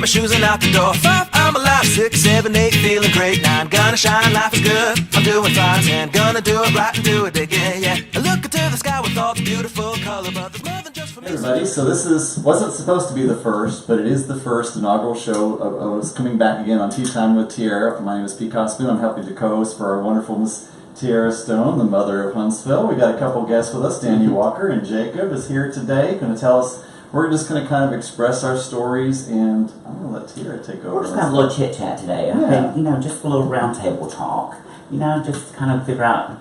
my shoes and out the door. 5, I'm alive. 6, 7, 8, feeling great. 9, gonna shine, life is good. I'm doing fine, 10, gonna do it right and do it again, yeah. I look into the sky with all the beautiful color, but there's more than just for me. Hey everybody, so this wasn't supposed to be the first, but it is the first inaugural show of us coming back again on T-Time with Tierra. My name is Pete Cossaboon. I'm helping to co-host for our wonderful Miss Tierra Stone, the Mother of Huntsville. We got a couple guests with us. Danny Walker and Jacob is here today, going to tell us. We're just going to kind of express our stories, and I'm going to let Tierra take over. We're just going to have a little chit-chat today. I think, just a little round table talk. Just kind of figure out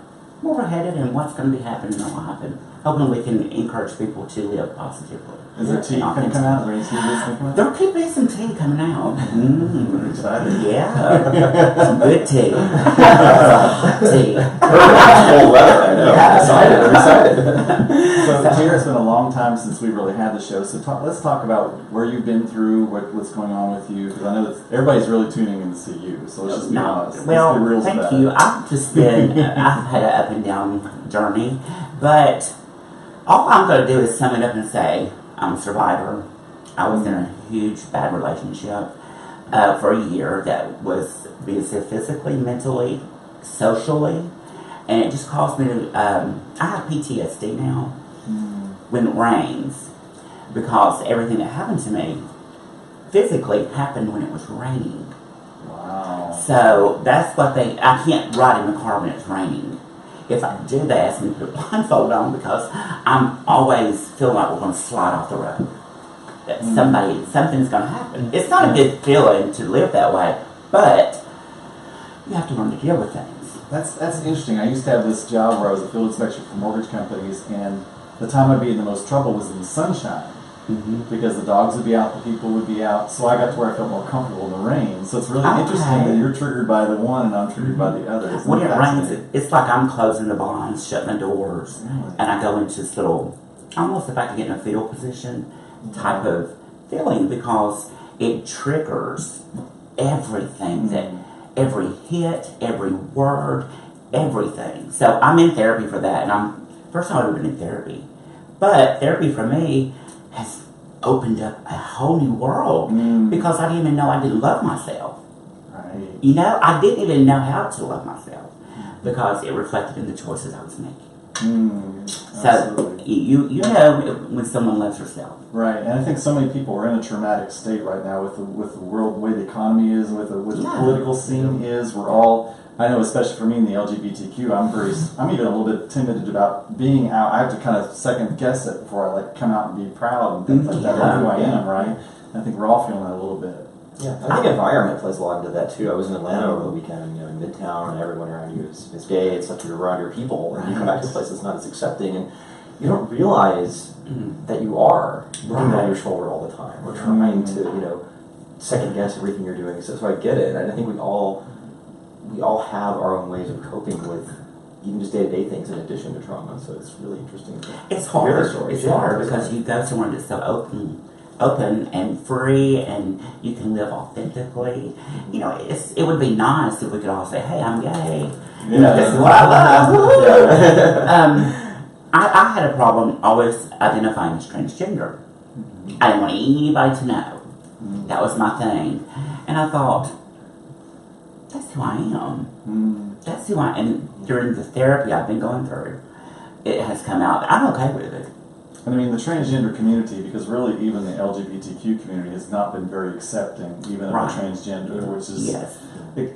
where we're headed and what's going to be happening in our life, and hoping we can encourage people to live positively. Is there tea going to come out? Is there any tea that's going to come out? There could be some tea coming out. We're excited. Yeah. Some good tea. Tea. Cold weather, I know. Yeah. We're excited. So, Tierra, it's been a long time since we really had the show, so let's talk about where you've been through, what's going on with you, because I know that everybody's really tuning in to see you, so let's just be honest. Well, let's be real thank about you. it. I've just been, I've had an up and down journey, but all I'm going to do is sum it up and say, I'm a survivor. I was in a huge bad relationship for a year that was abusive physically, mentally, socially, and it just caused me to, I have PTSD now when it rains, because everything that happened to me physically happened when it was raining. Wow. So that's what I can't ride in the car when it's raining. If I do, they ask me to put a blindfold on because I'm always feeling like we're going to slide off the road. That something's going to happen. It's not a good feeling to live that way, but you have to learn to deal with things. That's interesting. I used to have this job where I was a field inspector for mortgage companies, and the time I'd be in the most trouble was in the sunshine. Because the dogs would be out, the people would be out, so I got to where I felt more comfortable in the rain. So it's really interesting that you're triggered by the one and I'm triggered by the other. When it rains, it's like I'm closing the blinds, shutting the doors, and I go into this little, almost if I could get in a fetal position type of feeling, because it triggers everything, that every hit, every word, everything. So I'm in therapy for that, and first of all, I've been in therapy, but therapy for me has opened up a whole new world because I didn't even know I didn't love myself. Right. I didn't even know how to love myself because it reflected in the choices I was making. So you know when someone loves herself. Right, and I think so many people are in a traumatic state right now with the world, the way the economy is, with the political scene is. We're all, I know, especially for me in the LGBTQ, I'm even a little bit timid about being out. I have to kind of second guess it before I come out and be proud and things like that of who I am, right? I think we're all feeling that a little bit. Yeah, I think environment plays a lot into that too. I was in Atlanta over the weekend, in Midtown, and everyone around you is gay. It's like you're around your people, and you come back to a place that's not as accepting, and you don't realize that you are looking on your shoulder all the time. We're trying to, second guess everything you're doing. So I get it, and I think we all have our own ways of coping with even just day-to-day things in addition to trauma. So it's really interesting. It's hard. It's hard because you go somewhere that's so open and free, and you can live authentically. It would be nice if we could all say, "Hey, I'm gay. This is what I love." I had a problem always identifying as transgender. I didn't want anybody to know. That was my thing, and I thought, that's who I am. That's who I am. And during the therapy I've been going through, it has come out. I'm okay with it. And I mean, the transgender community, because really even the LGBTQ community has not been very accepting, even of the transgender, which is,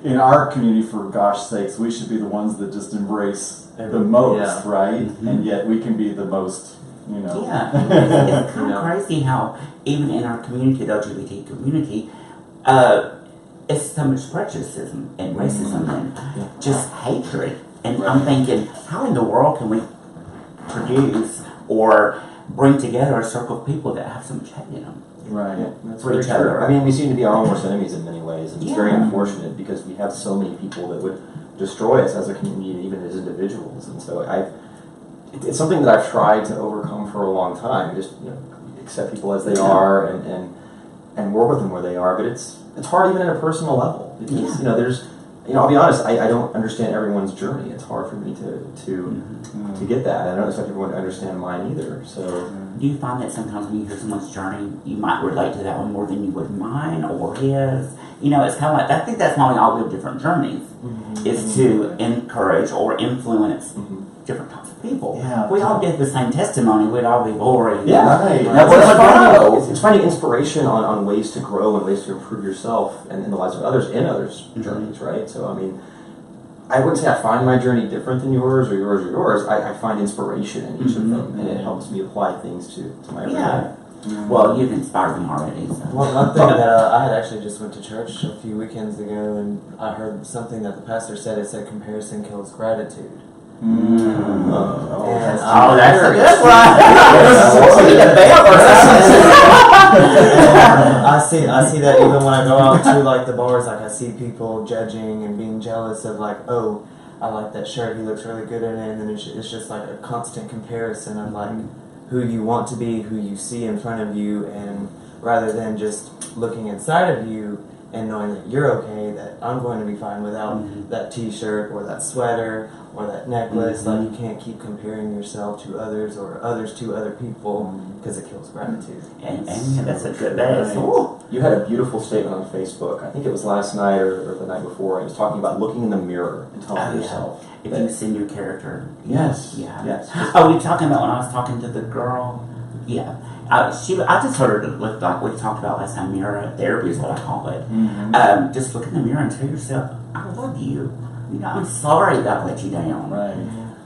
in our community, for gosh sakes, we should be the ones that just embrace the most, right? And yet we can be the most, Yeah, it's kind of crazy how even in our community, the LGBT community, it's so much prejudice and racism and just hatred. And I'm thinking, how in the world can we produce or bring together a circle of people that have so much hate in them? Right. That's very true. I mean, we seem to be our own worst enemies in many ways, and it's very unfortunate because we have so many people that would destroy us as a community and even as individuals. And so it's something that I've tried to overcome for a long time. Just accept people as they are and work with them where they are. But it's hard even at a personal level because there's I'll be honest. I don't understand everyone's journey. It's hard for me to get that. I don't expect everyone to understand mine either. So, do you find that sometimes when you hear someone's journey, you might relate to that one more than you would mine or his? It's kind of like, I think that's why we all live different journeys, is to encourage or influence different types of people. Yeah, if we all did the same testimony, we'd all be boring. yeah, Right. That's what's fun. It's finding inspiration on ways to grow and ways to improve yourself and in the lives of others in others' journeys, right? So, I mean, I wouldn't say I find my journey different than yours or yours or yours. I find inspiration in each of them, and it helps me apply things to my everyday. Yeah. Well, you've inspired me already. So. One thing that I had actually just went to church a few weekends ago, and I heard something that the pastor said. It said comparison kills gratitude. That's a good I see that even when I go out to like the bars, like I see people judging and being jealous of like, oh, I like that shirt, he looks really good in it, and then it's just like a constant comparison of like who you want to be, who you see in front of you, and rather than just looking inside of you and knowing that you're okay, that I'm going to be fine without that t-shirt or that sweater or that necklace. Like, you can't keep comparing yourself to others or others to other people, because it kills gratitude. And that's a good base. You had a beautiful statement on Facebook. I think it was last night or the night before. It was talking about looking in the mirror and telling yourself. If you've seen your character. Yes. Yeah. Yes. Oh, we talking about when I was talking to the girl? Yeah. I just heard her look like we talked about last time. Mirror therapy is what I call it. Just look in the mirror and tell yourself, I love you. I'm sorry that I let you down. Right.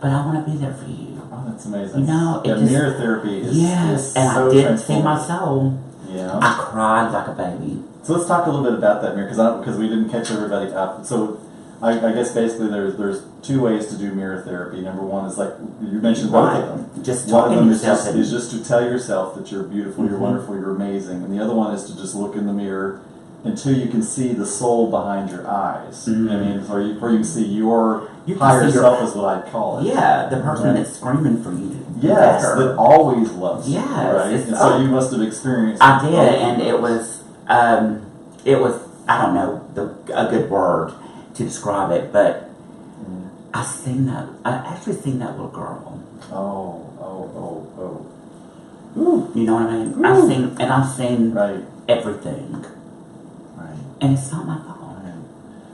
But I want to be there for you. Oh, that's amazing. Mirror therapy is yes, and so I didn't see my soul. Yeah. I cried like a baby. So let's talk a little bit about that mirror, because we didn't catch everybody up. So I guess basically there's two ways to do mirror therapy. Number one is like you mentioned both of them. Just one of talking them to is yourself. just to tell yourself that you're beautiful, you're wonderful, you're amazing, and the other one is to just look in the mirror until you can see the soul behind your eyes. I mean, or you can see your higher self is what I call it. Yeah, the person that's screaming for you. Yes, that always loves you. Yes, right. And so you must have experienced. I did, and it was I don't know a good word to describe it, but I actually seen that little girl. Oh. Ooh. You know what I mean? Ooh. I've seen Right. everything. Right. And it's not my fault.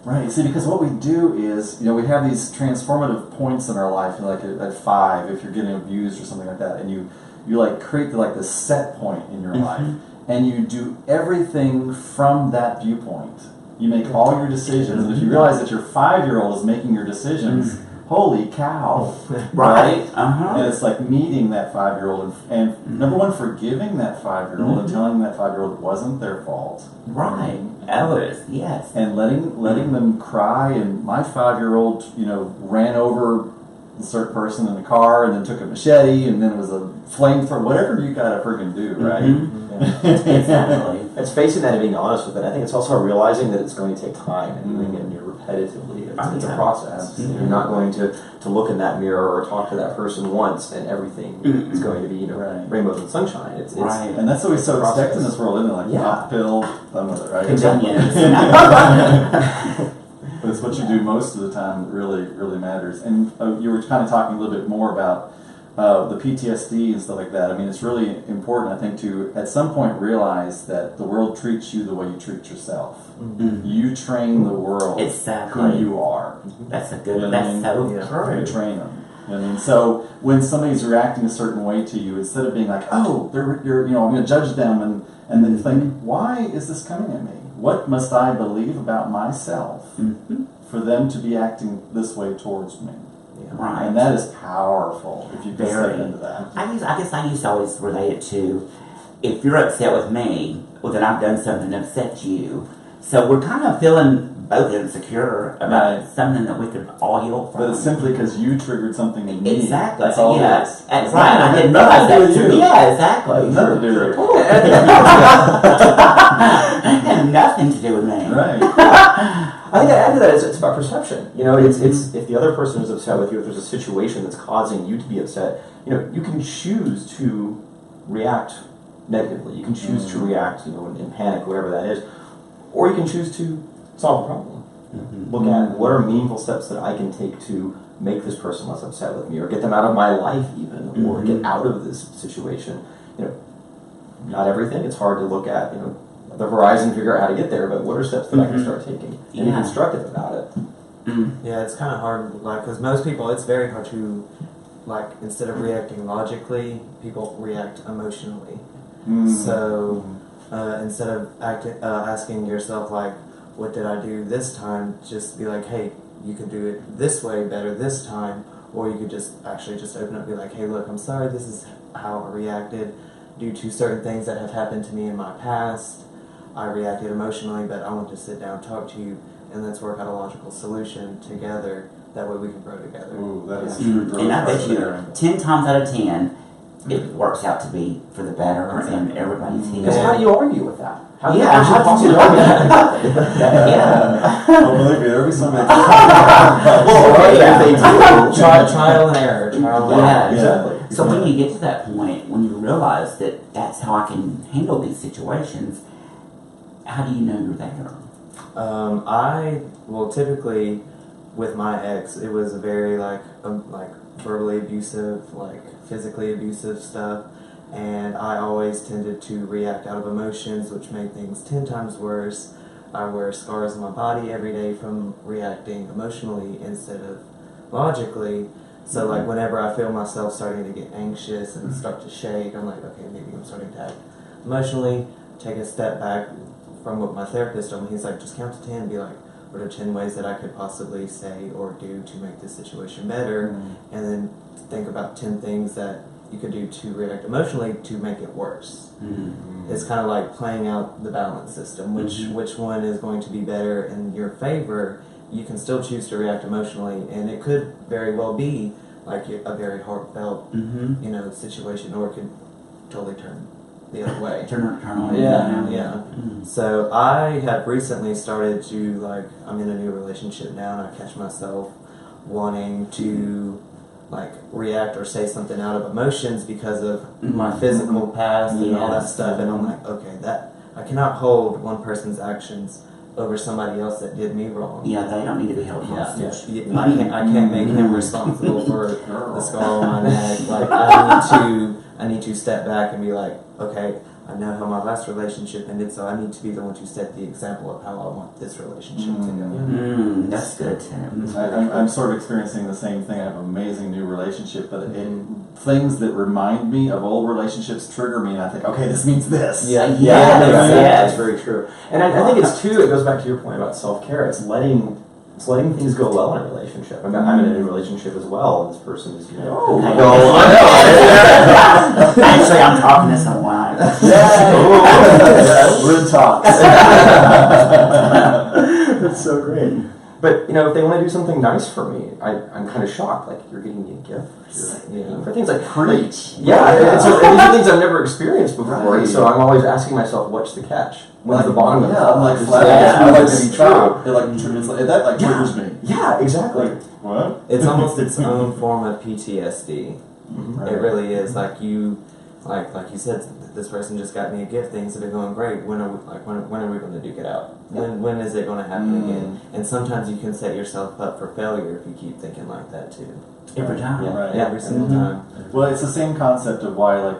Right. See, because what we do is, we have these transformative points in our life, like at 5, if you're getting abused or something like that, and you like create the set point in your life, and you do everything from that viewpoint. You make all your decisions, and if you realize that your 5-year-old is making your decisions, holy cow, right? And it's like meeting that 5-year-old and number one, forgiving that 5-year-old and telling that 5-year-old it wasn't their fault. Right. Others, yes. And letting them cry. And my 5-year-old, ran over a certain person in the car and then took a machete and then it was a flamethrower, whatever you gotta friggin' do, right? Exactly. It's facing that and being honest with it. I think it's also realizing that it's going to take time and doing it repetitively. It's a process. You're not going to look in that mirror or talk to that person once and everything is going to be rainbows and sunshine. It's right. And that's what we so expect in this world, isn't it? Like pop pill, right? Convenience. But it's what you do most of the time that really matters. And you were kind of talking a little bit more about the PTSD and stuff like that. I mean, it's really important, I think, to at some point realize that the world treats you the way you treat yourself. You train the world who you are. That's a good. That's so true. You train them. I mean, so when somebody's reacting a certain way to you, instead of being like, "Oh, you're I'm going to judge them," and then think, "Why is this coming at me? What must I believe about myself for them to be acting this way towards me?" Right. And that is powerful if you can step into that. I guess I used to always relate it to, if you're upset with me, well, then I've done something that upset you. So we're kind of feeling both insecure about something that we could all heal from. But it's simply because you triggered something in me. Exactly. That's all it is. That's right. I didn't realize that too. Yeah, exactly. Nothing to do with it. It had nothing to do with me. Right. I think I add to that it's about perception. It's if the other person is upset with you, if there's a situation that's causing you to be upset, you can choose to react negatively. You can choose to react, in panic, whatever that is, or you can choose to solve the problem. look at what are meaningful steps that I can take to make this person less upset with me, or get them out of my life even, or get out of this situation. Not everything. It's hard to look at, the horizon, figure out how to get there, but what are steps that I can start taking? And be constructive about it. Yeah, it's kind of hard, because most people, it's very hard to, instead of reacting logically, people react emotionally. So instead of asking yourself, what did I do this time, just be like, hey, you could do it this way better this time, or you could just open up and be like, hey, look, I'm sorry, this is how I reacted due to certain things that have happened to me in my past. I reacted emotionally, but I want to sit down, talk to you, and let's work out a logical solution together. That way we can grow together. Ooh, that is true growth. And I bet you, right there. 10 times out of 10, it works out to be for the better, and everybody's here. Because how do you argue with that? How do Yeah, you how do possibly you argue that? Yeah. Oh, believe me, there'll be somebody. Trial and error. Trial and Yeah, error. exactly. So when you get to that point, when you realize that that's how I can handle these situations, how do you know you're there? Typically with my ex, it was a very verbally abusive, physically abusive stuff, and I always tended to react out of emotions, which made things 10 times worse. I wear scars on my body every day from reacting emotionally instead of logically. So whenever I feel myself starting to get anxious and start to shake, I'm like, okay, maybe I'm starting to act emotionally. Take a step back from what my therapist told me. He's like, just count to 10 and be like, what are 10 ways that I could possibly say or do to make this situation better? And then think about 10 things that you could do to react emotionally to make it worse. It's kind of like playing out the balance system, which one is going to be better in your favor. You can still choose to react emotionally, and it could very well be a very heartfelt, situation, or it could totally turn the other way. Turn on. Yeah. So I have recently started to I'm in a new relationship now, and I catch myself wanting to react or say something out of emotions because of my physical past and all that stuff, and I'm like, okay, that I cannot hold one person's actions over somebody else that did me wrong. Yeah, they don't need to be held hostage. Yeah. I can't make him responsible for the scar on my neck. I need to step back and be like, okay, I know how my last relationship ended, so I need to be the one to set the example of how I want this relationship to go. That's good too. I'm sort of experiencing the same thing. I have an amazing new relationship, but things that remind me of old relationships trigger me, and I think, okay, this means this. That's very true. And I think it's too. It goes back to your point about self-care. It's letting things go well in a relationship. I'm in a new relationship as well, and this person is, Actually, I'm talking to someone. We're in talks. That's so great. But if they want to do something nice for me, I'm kind of shocked. You're getting me a gift. For things like Preach. these are things I've never experienced before. Right. And so I'm always asking myself, what's the catch? When's the bottom of the I'm like cup? flat. I like to be True. trapped. That triggers me. Yeah, exactly. What? It's almost its own form of PTSD. Right. It really is. Like you said, this person just got me a gift. Things have been going great. When are we going to duke it out? When is it going to happen again? And sometimes you can set yourself up for failure if you keep thinking like that too. Every time. Right. Every single time. Well, it's the same concept of why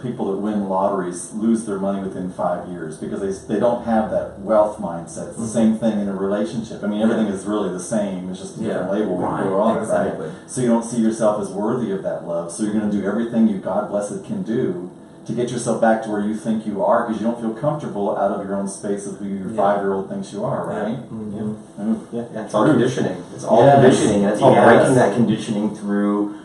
people that win lotteries lose their money within 5 years, because they don't have that wealth mindset. It's the same thing in a relationship. I mean, everything is really the same. It's just a different label we put on it, Exactly. right? So you don't see yourself as worthy of that love. So you're going to do everything you, God blessed, can do to get yourself back to where you think you are, because you don't feel comfortable out of your own space of who your 5-year-old thinks you are, right? It's all conditioning. It's all conditioning, and it's all breaking that conditioning through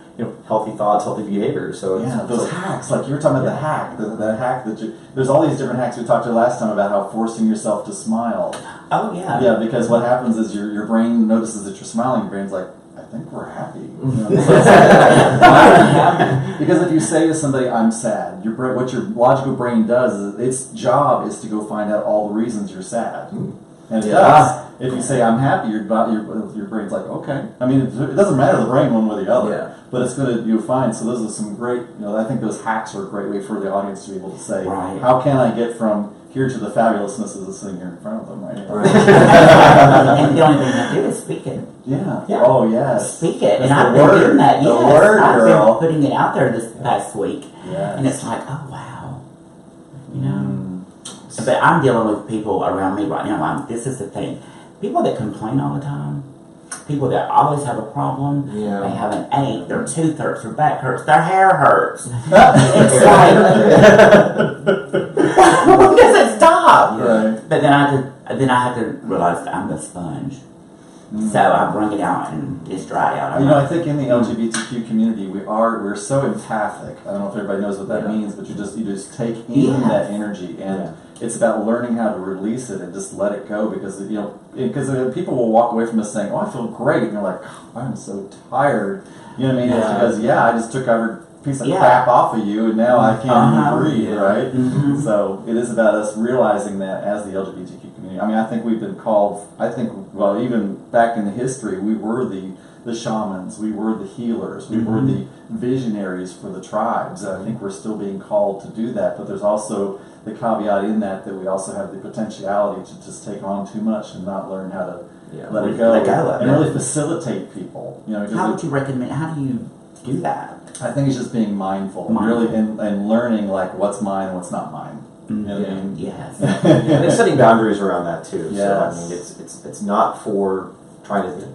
healthy thoughts, healthy behavior. So those hacks, like you were talking about the hack, the hack that there's all these different hacks we talked about last time about how forcing yourself to smile. Oh yeah. Yeah, because what happens is your brain notices that you're smiling. Your brain's like, I think we're happy. Why are we happy? Because if you say to somebody, I'm sad, what your logical brain does is its job is to go find out all the reasons you're sad. And it Yeah. does. If you say I'm happy, your brain's like, okay. I mean, it doesn't matter the brain one way or the other, Yeah. but it's gonna you'll find. So those are some great. I think those hacks are a great way for the audience to be able to say, Right. how can I get from here to the fabulousness of this thing here in front of them, right? And the only thing I do is speak it. Yeah. Yeah. Oh yes. Speak it. That's And I've the been word. doing that. The Yes. word, I've girl. been putting it out there this past week. Yes. And it's like, oh wow. You know? Mm. But I'm dealing with people around me right now. This is the thing. People that complain all the time, people that always have a problem, Yeah. they have an ache, their tooth hurts, their back hurts, their hair hurts. It's like, when does it stop? Right. But then I had to realize that I'm the sponge. So I bring it out and it's dry out. I think in the LGBTQ community we're so empathic. I don't know if everybody knows what that Yeah. means, but you just take in Yeah. that energy, and it's about learning how to release it and just let it go, because people will walk away from this saying, "Oh, I feel great," and you're like, oh, "I'm so tired." You know what I mean? It's Yeah. because I just took every piece of Yeah. crap off of you, and now I can't even breathe, Yeah. right? Mhm. So it is about us realizing that as the LGBTQ community. I mean, I think we've been called. Even back in the history, we were the shamans, we were the healers, we were the visionaries for the tribes. And I think we're still being called to do that. But there's also the caveat in that we also have the potentiality to just take on too much and not learn how to let it go, Let go of and it. really facilitate people. Because How would you recommend? How do you do that? I think it's just being mindful, and really and learning like what's mine and what's not mine. You know what I mean? Yes. And setting boundaries around that too. So I Yes. mean, it's not for trying to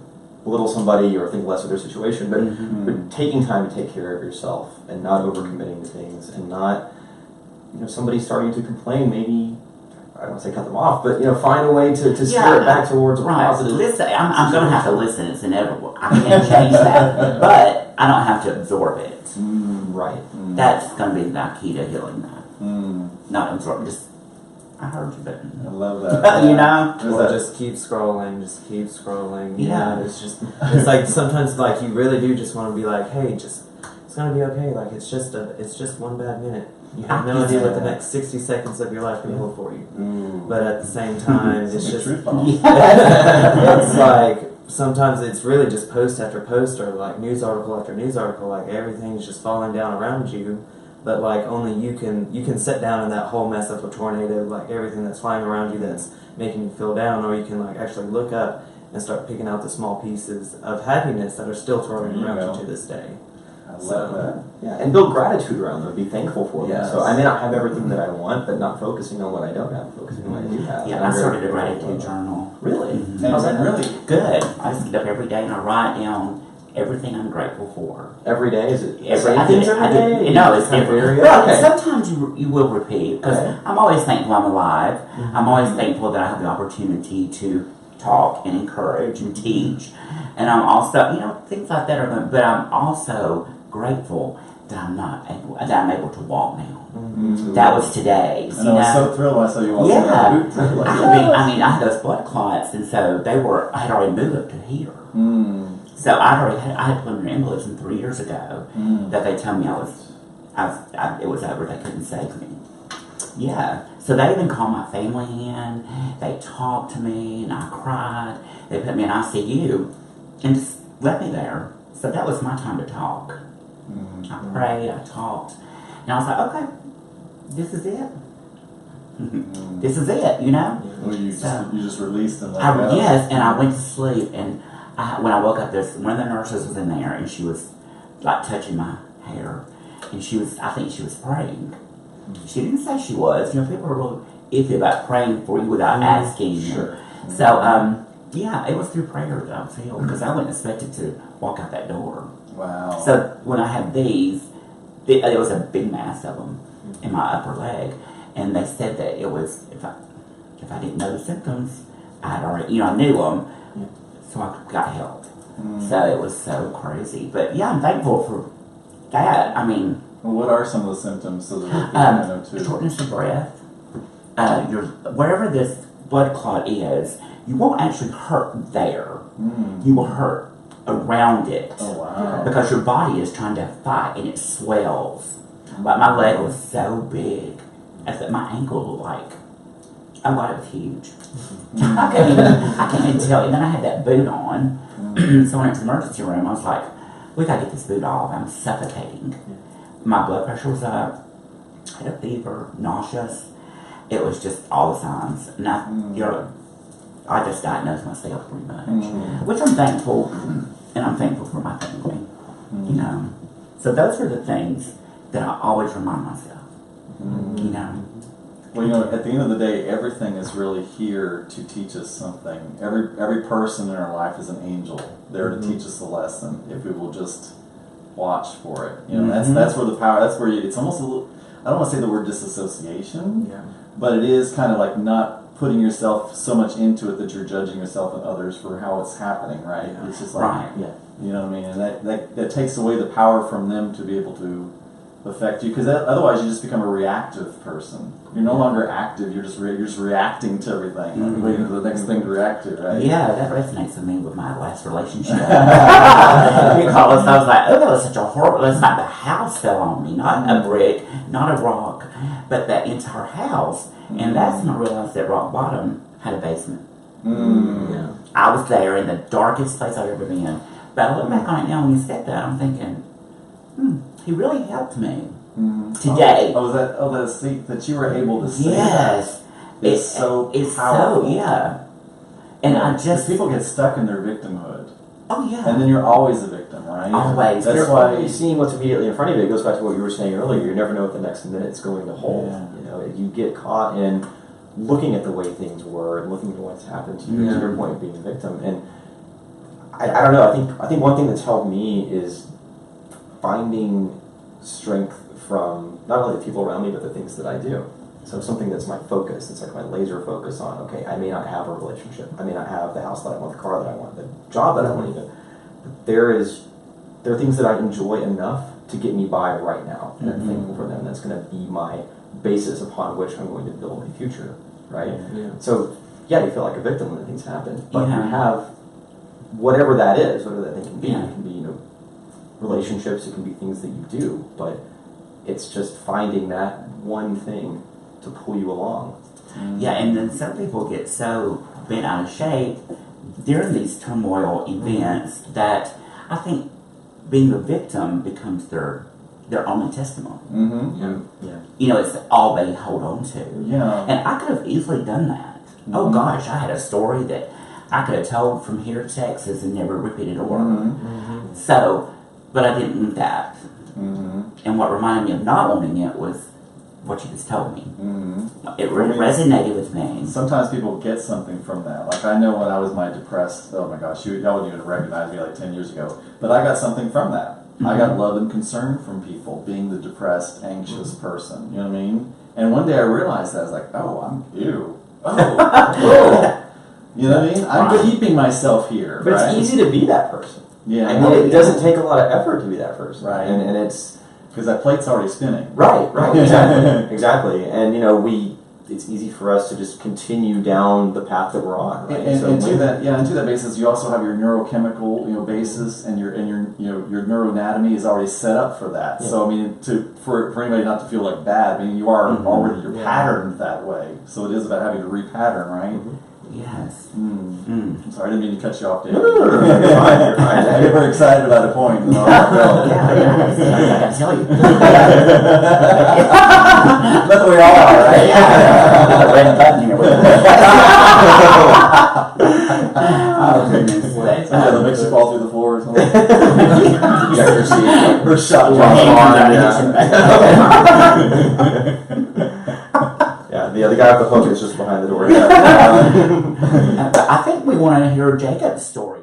belittle somebody or think less of their situation, but taking time to take care of yourself and not overcommitting to things, and not somebody starting to complain, maybe I don't want to say cut them off, but find a way to steer it back towards a Right. positive. Listen, I'm going to have to listen. It's inevitable. I can't change that, but I don't have to absorb it. Right. That's going to be the key to healing that. Mm. Not absorb. Just I heard you, but I love that. you know. There's Or that- just keep scrolling, Yeah. It's like sometimes like you really do just want to be like, hey, it's gonna be okay. Like it's just one bad minute. You have no idea what the next 60 seconds of your life can hold for you. But at the same time, it's Some just truth bombs. it's like sometimes it's really just post after post or like news article after news article. Like everything's just falling down around you. But like only you can sit down in that whole mess of a tornado, like everything that's flying around you that's making you feel down, or you can like actually look up and start picking out the small pieces of happiness that are still twirling There you around go. you to this day. I love So, that. Yeah, and build gratitude around them. Be thankful for them. Yes. So I may not have everything that I want, but not focusing on what I don't have, focusing on what I do have. Yeah, And I I'm very started a grateful gratitude for that. journal. Really? Mhm. And is that really? Good. I just get up every day and I write down everything I'm grateful for. Every day? Is it the Every, same I do, things every I day? do, no, it's Kind of different. vary? Well, Okay. sometimes you will repeat, because Okay. I'm always thankful I'm alive. I'm always thankful that I have the opportunity to talk and encourage and teach. And I'm also, things like that are going, but I'm also grateful that I'm able to walk now. That was today. And I was so thrilled when I saw you walk in Yeah. that boot. Like, I had those blood clots, and so I had already moved up to here. So I had pulmonary embolism 3 years ago that they told me it was over. They couldn't save me. Yeah. So they even called my family in. They talked to me, and I cried. They put me in ICU and just left me there. So that was my time to talk. I prayed. I talked, and I was like, okay, this is it. This is it. Well, you just released and let go. Yes, and I went to sleep, and when I woke up, one of the nurses was in there, and she was like touching my hair, and I think she was praying. She didn't say she was. People are really iffy about praying for you without asking. Sure. So, yeah, it was through prayer that I was healed, because I wasn't expected to walk out that door. Wow. So when I had these, there was a big mass of them in my upper leg, and they said that it was if I didn't know the symptoms, I had already I knew them, so I got help. So it was so crazy, but yeah, I'm thankful for that. I mean, Well, what are some of the symptoms so that people can know too? shortness of breath. Wherever this blood clot is, you won't actually hurt there. You will hurt around it. Oh wow. Because your body is trying to fight and it swells. Like my leg was so big. I said my ankle looked like Oh God, it was huge. I can't even tell you. And then I had that boot on. So when I went to the emergency room, I was like, we gotta get this boot off. I'm suffocating. My blood pressure was up. I had a fever, nauseous. It was just all the signs. And I just diagnosed myself pretty much. Which I'm thankful, and I'm thankful for my family. You know. So those are the things that I always remind myself. You know. Well, you know, at the end of the day, everything is really here to teach us something. Every person in our life is an angel, there to teach us a lesson if we will just watch for it. You know, that's where the power. That's where it's almost a little. I don't want to say the word disassociation, but it is kind of like not putting yourself so much into it that you're judging yourself and others for how it's happening. Right? Yeah. It's just like, you know what I mean, and that takes away the power from them to be able to affect you, because otherwise you just become a reactive person. You're no longer active. You're just reacting to everything, like waiting for the next thing to react to, right? Yeah, that resonates with me with my last relationship. Because I was like, oh, that was such a horrible. It's like the house fell on me, not a brick, not a rock, but that entire house. And that's when I realized that rock bottom had a basement. Yeah. I was there in the darkest place I've ever been. But I look back on it now when you said that, I'm thinking, he really helped me today. That you were able to see. Yes, it's so it's powerful. And I just people get stuck in their victimhood. Oh yeah. And then you're always a victim, right? Always. That's why you're seeing what's immediately in front of you. It goes back to what you were saying earlier. You never know what the next minute's going to hold. Yeah. You know, you get caught in looking at the way things were and looking at what's happened to you. To your point of being a victim, and I don't know. I think one thing that's helped me is finding strength from not only the people around me, but the things that I do. So something that's my focus, it's like my laser focus on, okay, I may not have a relationship, I may not have the house that I want, the car that I want, the job that I want even, but there are things that I enjoy enough to get me by right now, and I'm thankful for them. That's going to be my basis upon which I'm going to build my future, right? So, you feel like a victim when things happen, but you have whatever that is, whatever that thing can be. It can be, relationships, it can be things that you do, but it's just finding that one thing to pull you along. Yeah, and then some people get so bent out of shape during these turmoil events that I think being a victim becomes their only testimony. It's all they hold on to. And I could have easily done that. Oh gosh, I had a story that I could have told from here to Texas and never repeated a word. So, but I didn't want that. And what reminded me of not wanting it was what you just told me. It resonated with me. Sometimes people get something from that. Like I know when I was my depressed, oh my gosh, y'all wouldn't even recognize me like 10 years ago. But I got something from that. I got love and concern from people, being the depressed, anxious person. You know what I mean? And one day I realized that. I was like, oh, you know what I mean? I'm keeping myself here. But it's easy to be that person. Yeah. I mean, it doesn't take a lot of effort to be that person. Right. And it's... Because that plate's already spinning. Right, exactly. And, it's easy for us to just continue down the path that we're on, right? And to that basis, you also have your neurochemical, basis, and your neuroanatomy is already set up for that. So I mean, for anybody not to feel like bad, I mean, you are already patterned that way. So it is about having to repattern, right? Yes. I'm sorry, I didn't mean to cut you off, Dave. No, you're fine. I get very excited about a point. And I gotta tell you. That's the way we all are, right? The red button here. Oh, goodness. That makes you fall through the floor or something. Or shot the guy with the hook is just behind the door. I think we want to hear Jacob's story.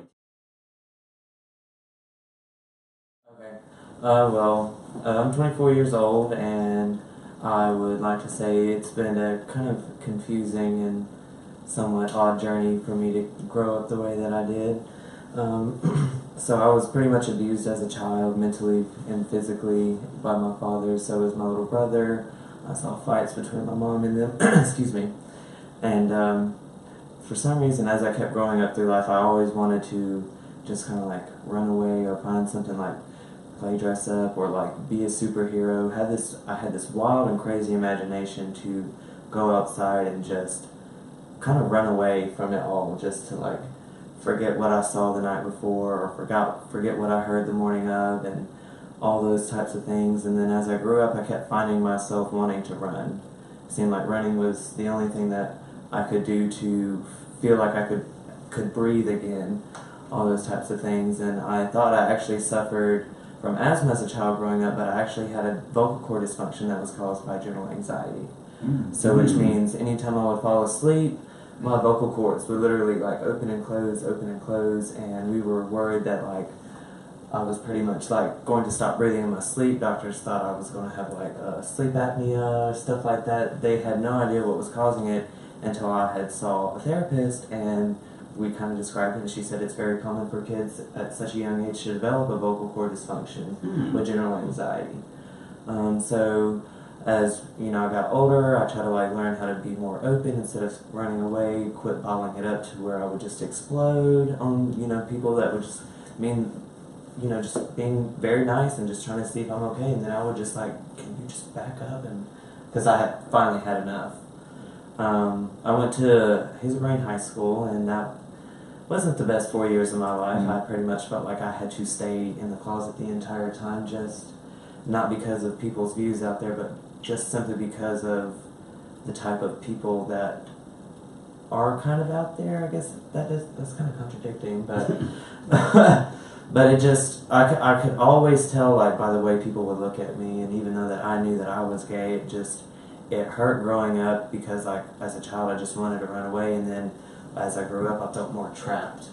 Okay. I'm 24 years old, and I would like to say it's been a kind of confusing and somewhat odd journey for me to grow up the way that I did. So I was pretty much abused as a child, mentally and physically, by my father. So was my little brother. I saw fights between my mom and them. Excuse me. And for some reason, as I kept growing up through life, I always wanted to just kind of like run away or find something like play dress up or like be a superhero. I had this wild and crazy imagination to go outside and just kind of run away from it all, just to like forget what I saw the night before, or forget what I heard the morning of, and all those types of things. And then as I grew up, I kept finding myself wanting to run. It seemed like running was the only thing that I could do to feel like I could breathe again, all those types of things. And I thought I actually suffered from asthma as a child growing up, but I actually had a vocal cord dysfunction that was caused by general anxiety. So which means anytime I would fall asleep, my vocal cords would literally like open and close, and we were worried that like I was pretty much like going to stop breathing in my sleep. Doctors thought I was going to have like sleep apnea, stuff like that. They had no idea what was causing it until I had saw a therapist, and we kind of described it, and she said it's very common for kids at such a young age to develop a vocal cord dysfunction with general anxiety. So as you know, I got older, I tried to like learn how to be more open instead of running away, quit bottling it up to where I would just explode on, you know, people that would just mean, you know, just being very nice and just trying to see if I'm okay. And then I would just like, can you just back up? And because I had finally had enough. I went to Hazelbrain High School, and that wasn't the best 4 years of my life. I pretty much felt like I had to stay in the closet the entire time, just not because of people's views out there, but just simply because of the type of people that are kind of out there. I guess that's kind of contradicting, but but it just I could always tell like by the way people would look at me, and even though that I knew that I was gay, it hurt growing up because like as a child I just wanted to run away, and then as I grew up I felt more trapped.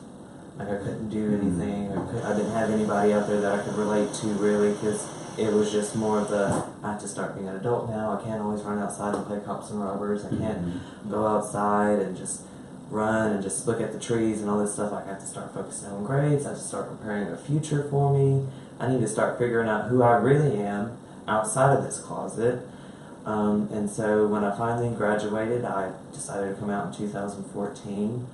Like I couldn't do anything. I didn't have anybody out there that I could relate to really, because it was just more of the, I have to start being an adult now. I can't always run outside and play cops and robbers. I can't go outside and just run and just look at the trees and all this stuff. Like I have to start focusing on grades. I have to start preparing a future for me. I need to start figuring out who I really am outside of this closet. And so when I finally graduated, I decided to come out in 2014.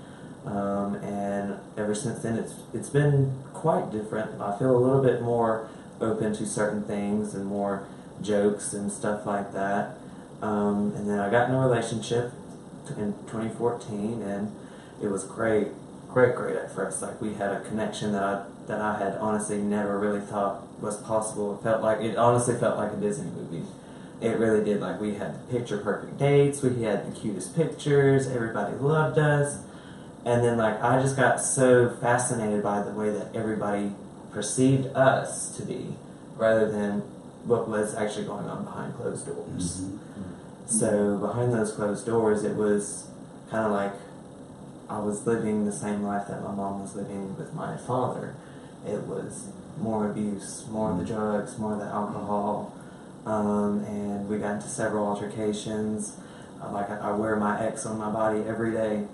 And ever since then, it's been quite different. I feel a little bit more open to certain things and more jokes and stuff like that. And then I got in a relationship in 2014, and it was great at first. Like we had a connection that I had honestly never really thought was possible. It honestly felt like a Disney movie. It really did. Like we had picture perfect dates. We had the cutest pictures. Everybody loved us. And then like I just got so fascinated by the way that everybody perceived us to be, rather than what was actually going on behind closed doors. So behind those closed doors, it was kind of like I was living the same life that my mom was living with my father. It was more abuse, more of the drugs, more of the alcohol, and we got into several altercations. I wear my ex on my body every day,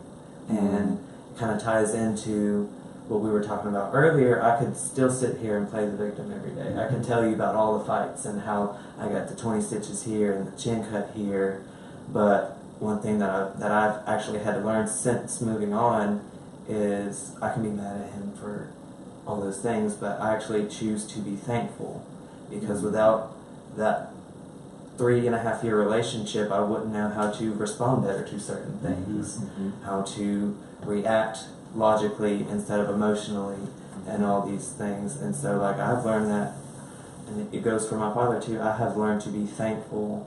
and it kind of ties into what we were talking about earlier. I could still sit here and play the victim every day. I can tell you about all the fights and how I got the 20 stitches here and the chin cut here. But one thing that I've actually had to learn since moving on is I can be mad at him for all those things, but I actually choose to be thankful, because without that 3.5 year relationship, I wouldn't know how to respond better to certain things, how to react logically instead of emotionally, and all these things. And so like I've learned that, and it goes for my father too, I have learned to be thankful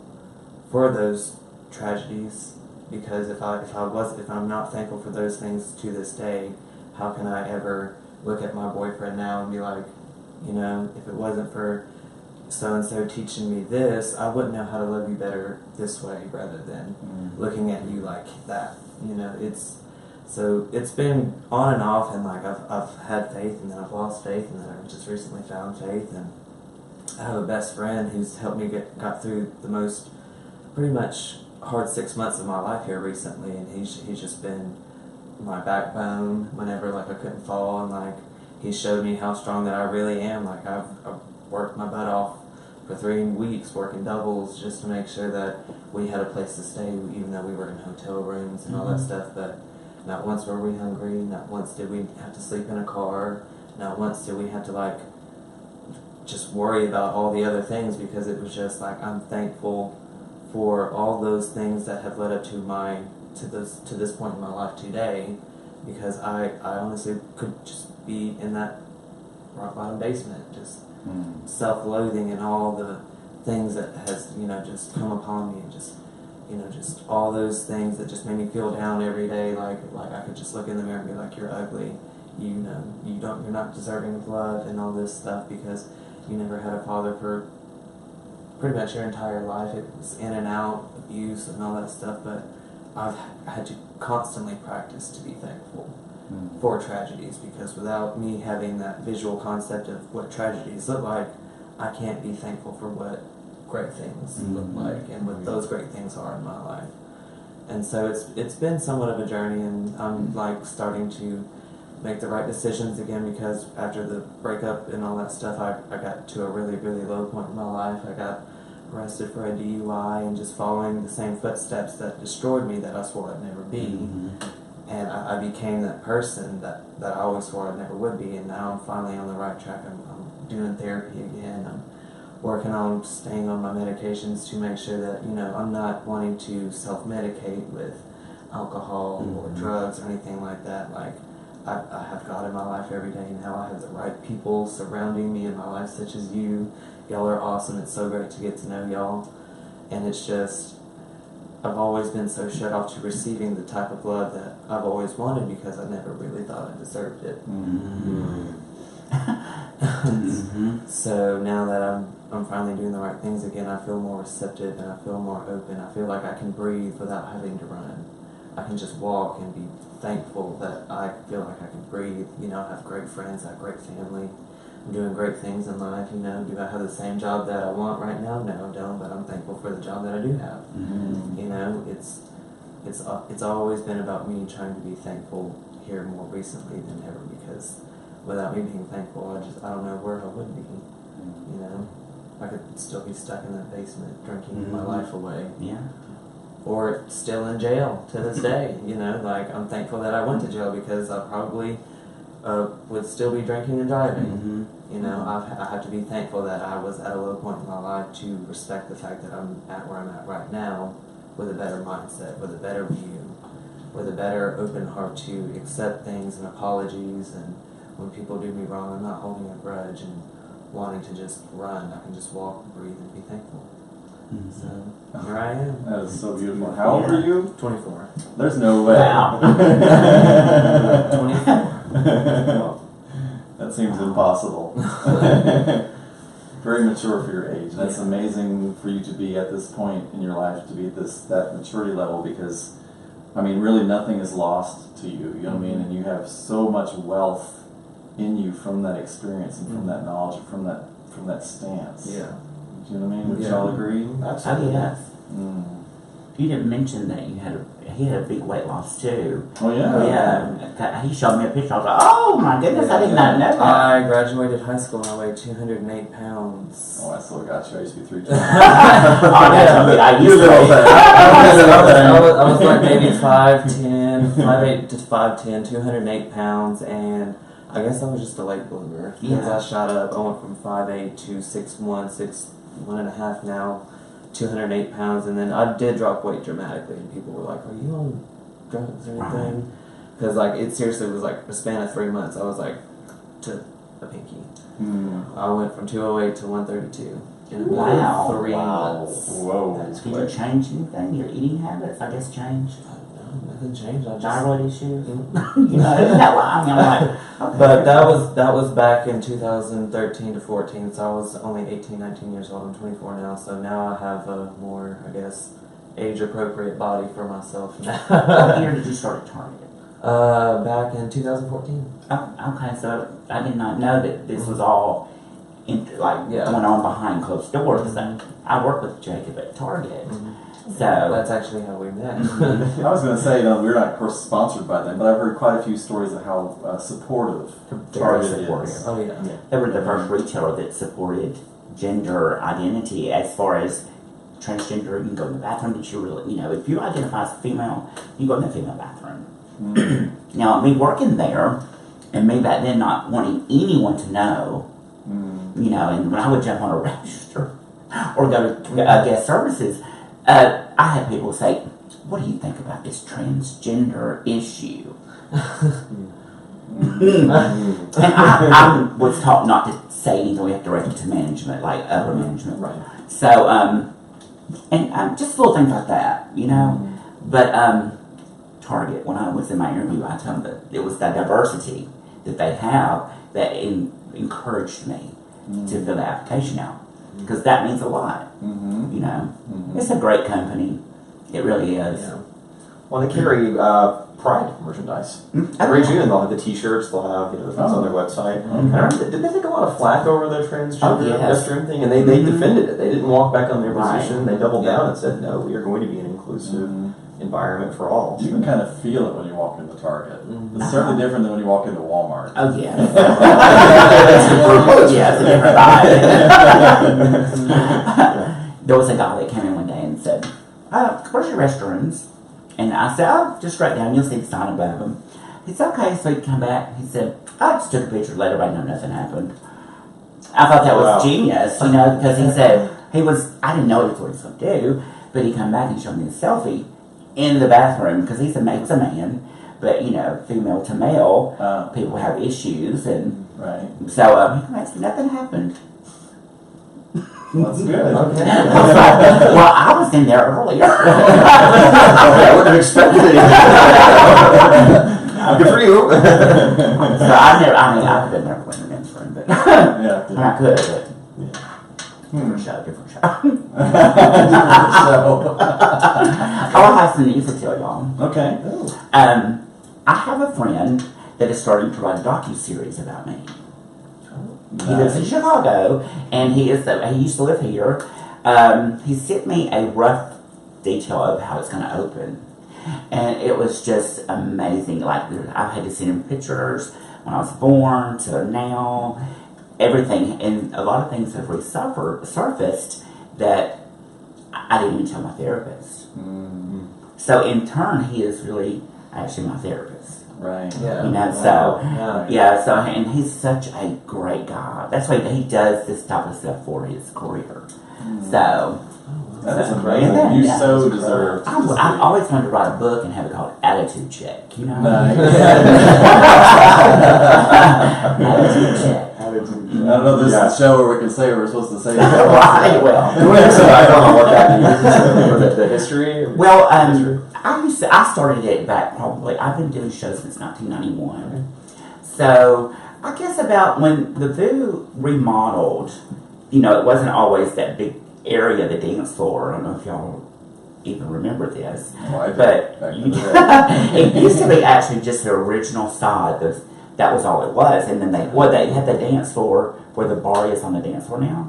for those tragedies, because if I'm not thankful for those things to this day, how can I ever look at my boyfriend now and be like, you know, if it wasn't for so and so teaching me this, I wouldn't know how to love you better this way, rather than looking at you like that. You know, it's been on and off, and like I've had faith, and then I've lost faith, and then I've just recently found faith. And I have a best friend who's helped me got through the most pretty much hard 6 months of my life here recently, and he's just been my backbone whenever like I couldn't fall, and like he showed me how strong that I really am. Like I've worked my butt off for 3 weeks working doubles just to make sure that we had a place to stay, even though we were in hotel rooms and all that stuff. But not once were we hungry, not once did we have to sleep in a car, not once did we have to like just worry about all the other things, because it was just like I'm thankful for all those things that have led up to my to this point in my life today, because I honestly could just be in that rock bottom basement, just self-loathing and all the things that has just come upon me, and just just all those things that just made me feel down every day. Like I could just look in the mirror and be like, you're ugly, you're not deserving of love, and all this stuff because you never had a father for pretty much your entire life. It was in and out, abuse and all that stuff, but I've had to constantly practice to be thankful for tragedies, because without me having that visual concept of what tragedies look like, I can't be thankful for what great things look like and what those great things are in my life. And so it's been somewhat of a journey, and I'm like starting to make the right decisions again, because after the breakup and all that stuff, I got to a really, really low point in my life. I got arrested for a DUI and just following the same footsteps that destroyed me, that I swore I'd never be. And I became that person that I always swore I never would be, and now I'm finally on the right track. I'm doing therapy again. I'm working on staying on my medications to make sure that, I'm not wanting to self-medicate with alcohol or drugs or anything like that. Like, I have God in my life every day now. I have the right people surrounding me in my life, such as you. Y'all are awesome. It's so great to get to know y'all. And it's just, I've always been so shut off to receiving the type of love that I've always wanted, because I never really thought I deserved it. So now that I'm finally doing the right things again, I feel more receptive and I feel more open. I feel like I can breathe without having to run. I can just walk and be thankful that I feel like I can breathe. I have great friends, I have great family. I'm doing great things in life. Do I have the same job that I want right now? No, I don't, but I'm thankful for the job that I do have. It's always been about me trying to be thankful here more recently than ever, because without me being thankful, I don't know where I would be. I could still be stuck in that basement drinking my life away. Yeah. Or still in jail to this day. Like, I'm thankful that I went to jail, because I probably would still be drinking and driving. I have to be thankful that I was at a low point in my life to respect the fact that I'm at where I'm at right now, with a better mindset, with a better view, with a better open heart to accept things and apologies, and when people do me wrong, I'm not holding a grudge and wanting to just run. I can just walk, breathe, and be thankful. So here I am. That is so beautiful. How old are you? 24. There's no way. Wow. 24. That seems impossible. Very mature for your age. That's amazing for you to be at this point in your life, to be at that maturity level, because really nothing is lost to you. You know what I mean? And you have so much wealth in you from that experience and from that knowledge and from that stance. Yeah. Do you know what I mean? Would y'all agree? Absolutely. Oh, yes. You didn't mention that he had a big weight loss too. Oh yeah. Oh, yeah. He showed me a picture. I was like, oh my goodness, I did not know that. I graduated high school and I weighed 208 pounds. Oh, I still got you. I used to be 320. I was like maybe 5'10", 5'8" to 5'10", 208 pounds, and I guess I was just a late bloomer. Because I shot up. I went from 5'8" to 6'1", 6'1.5" now. 208 pounds, and then I did drop weight dramatically, and people were like, are you on drugs or anything? Because it seriously was like a span of 3 months. I was like to a pinky. I went from 208 to 132 in about 3 months. Whoa. Did you change anything? Your eating habits, I guess, changed? No, nothing changed. I just, thyroid issues? Isn't that why? I'm like, okay. But that was back in 2013 to 14, so I was only 18, 19 years old. I'm 24 now, so now I have a more, I guess, age-appropriate body for myself now. What year did you start at Target? Back in 2014. Oh, okay, so I did not know that this was all going on behind closed doors. So I work with Jacob at Target. So that's actually how we met. I was going to say, we're not, of course, sponsored by them, but I've heard quite a few stories of how supportive Target is. Oh yeah. They were the first retailer that supported gender identity as far as transgender. You can go in the bathroom that you really, if you identify as female, you go in the female bathroom. Now, me working there, and me back then not wanting anyone to know, and when I would jump on a register or go to guest services, I had people say, what do you think about this transgender issue? And I was taught not to say anything. We have to direct it to management, like upper management. Right. So, and just little things like that, you know. But Target, when I was in my interview, I told them that it was the diversity that they have that encouraged me to fill the application out, because that means a lot. You know, it's a great company. It really is. Yeah. Well, they carry Pride merchandise. Every June they'll have the T-shirts. They'll have the things on their website. I remember, did they take a lot of flack over the transgender pedestrian thing? And they defended it. They didn't walk back on their position. They doubled down and said, no, we are going to be an inclusive environment for all. You can kind of feel it when you walk into Target. It's certainly different than when you walk into Walmart. Oh yeah. Yeah, it's a different vibe. There was a guy that came in one day and said, where's your restrooms? And I said, oh, just right down, you'll see the sign above them. He said, okay, so he'd come back. He said, I just took a picture, let everybody know nothing happened. I thought that was genius, you know, because he said, I didn't know that's what he was going to do, but he come back and showed me a selfie in the bathroom, because he was a man, but, you know, female to male, people have issues, and so he came back and said, nothing happened. Well, that's good. I was like, well, I was in there earlier. I wouldn't have expected it. Good for you. So I could never win the men's room, but I could, but different show. I'll have some news to tell y'all. Okay. I have a friend that is starting to write a docu-series about me. He lives in Chicago, and he used to live here. He sent me a rough detail of how it's going to open, and it was just amazing. Like, I had to send him pictures when I was born to now, everything, and a lot of things have surfaced that I didn't even tell my therapist. So in turn, he is really actually my therapist. Right. Yeah. You know, so and he's such a great guy. That's why he does this type of stuff for his career. So that's amazing. You so deserve. I've always wanted to write a book and have it called Attitude Check. You know. Nice. Attitude Check. I don't know if this is a show where we can say what we're supposed to say. Right. Well. I don't know what that means. The history. Well, I started it back probably. I've been doing shows since 1991. So I guess about when the VU remodeled, you know, it wasn't always that big area, the dance floor. I don't know if y'all even remember this, but it used to be actually just the original side. That was all it was, and then they had the dance floor where the bar is on the dance floor now.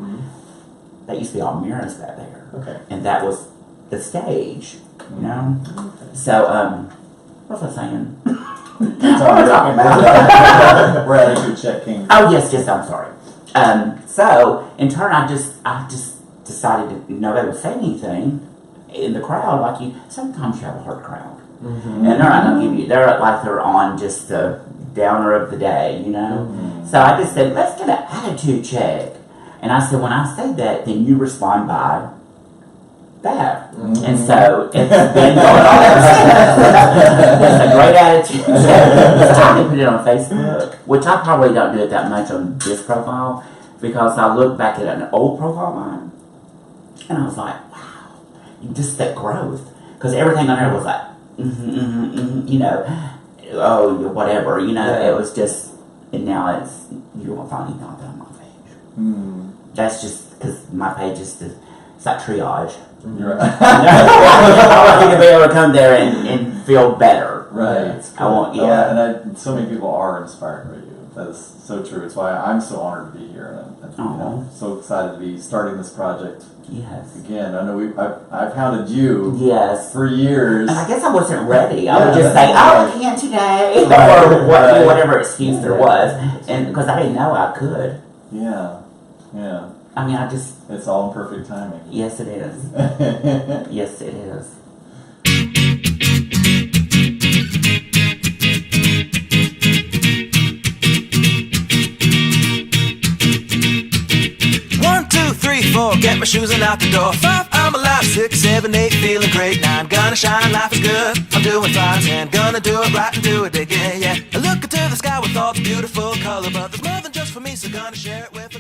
That used to be all mirrors back there, and that was the stage. You know, so what was I saying? What am I talking about? We're Attitude Check King. Oh yes, I'm sorry. So in turn, I just decided that nobody would say anything in the crowd. Like sometimes you have a hard crowd, and they're not gonna give you. They're on just the downer of the day, you know. So I just said, let's get an attitude check, and I said, when I say that, then you respond by that. And so it's been going on. It's a great attitude check. I can put it on Facebook, which I probably don't do it that much on this profile, because I look back at an old profile of mine, and I was like, wow, just that growth. Because everything on there was like, you know, oh, whatever, you know, it was just, and now you don't find anything like that on my page. That's just because my page is it's like triage. You're right. I want you to be able to come there and feel better. Right. I want, and so many people are inspired by you. That is so true. It's why I'm so honored to be here, and I'm so excited to be starting this project. Yes. Again, I know I've hounded you. Yes. For years. And I guess I wasn't ready. I would just say, I can't today, or whatever excuse there was, and because I didn't know I could. Yeah. I mean, it's all in perfect timing. Yes, it is. Yes, it is. One, two, three, four, get my shoes and out the door. 5, I'm alive. 5, 6, 7, 8, feeling great. 9, gonna shine, life is good. I'm doing fine. 10, gonna do it right and do it again, yeah. I look into the sky with all the beautiful color, but there's more than just for me, so gonna share it with